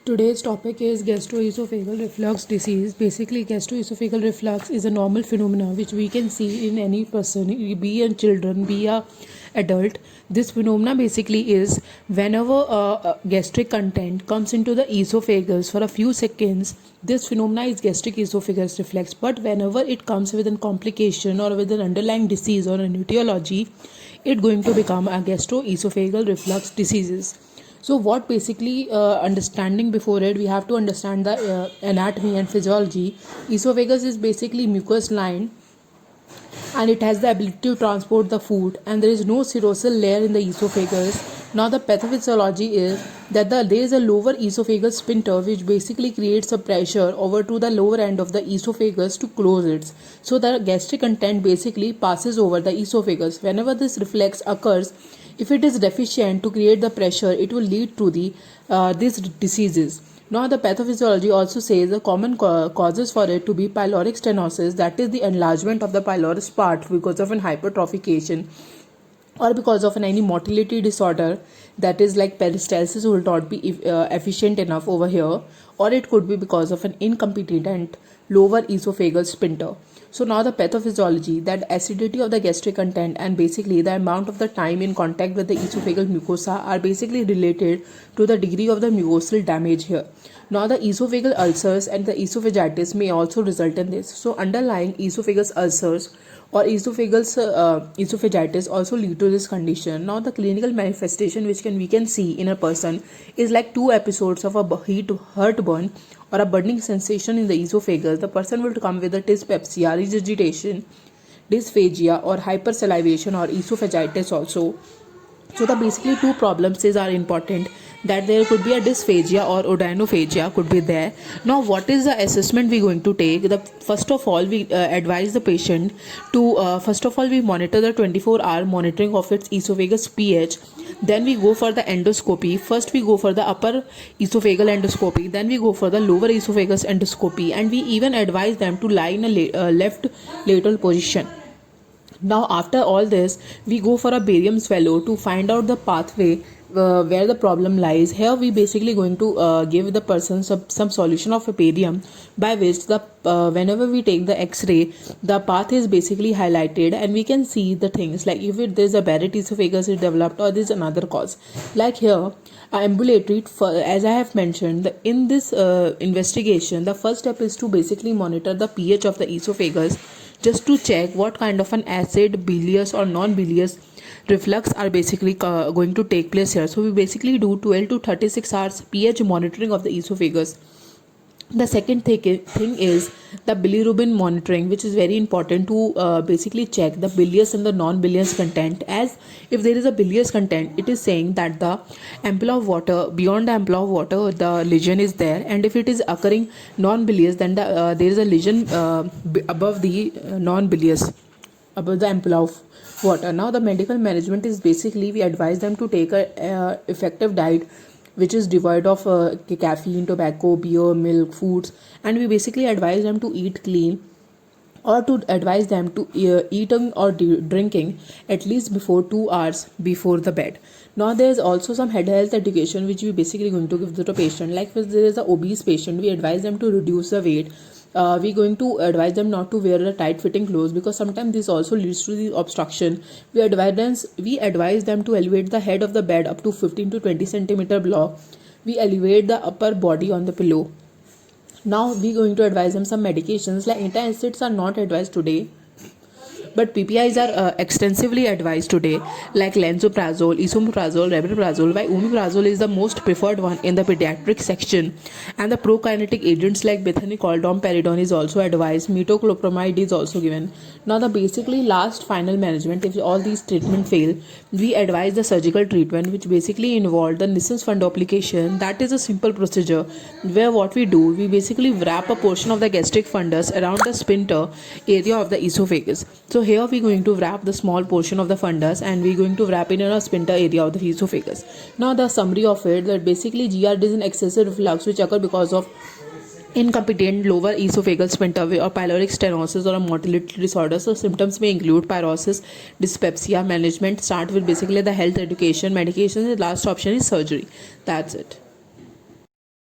Today's topic is gastroesophageal reflux disease. Basically, gastroesophageal reflux is a normal phenomenon which we can see in any person, be a children, be a adult. This phenomena basically is whenever gastric content comes into the esophagus for a few seconds, this phenomena is gastric esophageal reflux. But whenever it comes with a complication or with an underlying disease or an etiology, it's going to become a gastroesophageal reflux diseases. So what basically understanding before it, we have to understand the anatomy and physiology. Esophagus is basically mucous line and it has the ability to transport the food, and there is no serosal layer in the esophagus. Now the pathophysiology is that there is a lower esophageal sphincter which basically creates a pressure over to the lower end of the esophagus to close it. So the gastric content basically passes over the esophagus. Whenever this reflex occurs, if it is deficient to create the pressure, it will lead to these diseases. Now, the pathophysiology also says the common causes for it to be pyloric stenosis, that is the enlargement of the pylorus part because of an hypertrophication or because of any motility disorder, that is like peristalsis will not be efficient enough over here, or it could be because of an incompetent lower esophageal sphincter. So now the pathophysiology, that acidity of the gastric content and basically the amount of the time in contact with the esophageal mucosa are basically related to the degree of the mucosal damage here. Now the esophageal ulcers and the esophagitis may also result in this. So underlying esophagus ulcers or esophagitis also lead to this condition. Now the clinical manifestation which we can see in a person is like 2 episodes of a heartburn or a burning sensation in the esophagus. The person will come with a dyspepsia, regurgitation, dysphagia or hypersalivation or esophagitis also. So the basically 2 problems are important, that there could be a dysphagia or odynophagia could be there. Now what is the assessment we going to take? First of all we advise the patient to first of all we monitor the 24-hour monitoring of its esophagus pH. Then we go for the endoscopy. First we go for the upper esophageal endoscopy, then we go for the lower esophagus endoscopy, and we even advise them to lie in a left lateral position. Now after all this, we go for a barium swallow to find out the pathway where the problem lies. Here we basically going to give the person some solution of a barium, by which the whenever we take the x-ray, the path is basically highlighted and we can see the things like if there's a Barrett esophagus is developed or there's another cause. Like here ambulatory, as I have mentioned, in this investigation, the first step is to basically monitor the pH of the esophagus, just to check what kind of an acid, bilious or non-bilious reflux are basically going to take place here. So we basically do 12 to 36 hours pH monitoring of the esophagus. The second thing is the bilirubin monitoring, which is very important to basically check the bilious and the non-bilious content. As if there is a bilious content, it is saying that the ampulla of water, beyond the ampulla of water, the lesion is there, and if it is occurring non-bilious, then there is a lesion above the non-bilious, above the ampulla of water. Now the medical management is basically we advise them to take a effective diet which is devoid of caffeine, tobacco, beer, milk, foods, and we basically advise them to eat clean, or to advise them to eating or drinking at least before 2 hours before the bed. Now there is also some head health education which we basically going to give to the patient. Like if there is an obese patient, we advise them to reduce the weight. We're going to advise them not to wear the tight fitting clothes because sometimes this also leads to the obstruction. We advise them to elevate the head of the bed up to 15 to 20 centimeter below. We elevate the upper body on the pillow. Now we're going to advise them some medications like antacids are not advised today, but PPIs are extensively advised today, like lansoprazole, esomeprazole, rabeprazole. While omeprazole is the most preferred one in the pediatric section, and the prokinetic agents like bethanyl, domperidone is also advised. Metoclopramide is also given. Now the basically last final management, if all these treatment fail, we advise the surgical treatment, which basically involve the Nissen's fundoplication. That is a simple procedure where what we do, we basically wrap a portion of the gastric fundus around the sphincter area of the esophagus. So here we're going to wrap the small portion of the fundus and we're going to wrap it in a sphincter area of the esophagus. Now the summary of it, that basically GERD is an excessive reflux which occur because of incompetent lower esophageal sphincter or pyloric stenosis or a motility disorder. So symptoms may include pyrosis, dyspepsia. Management start with basically the health education, medication, and the last option is surgery. That's it.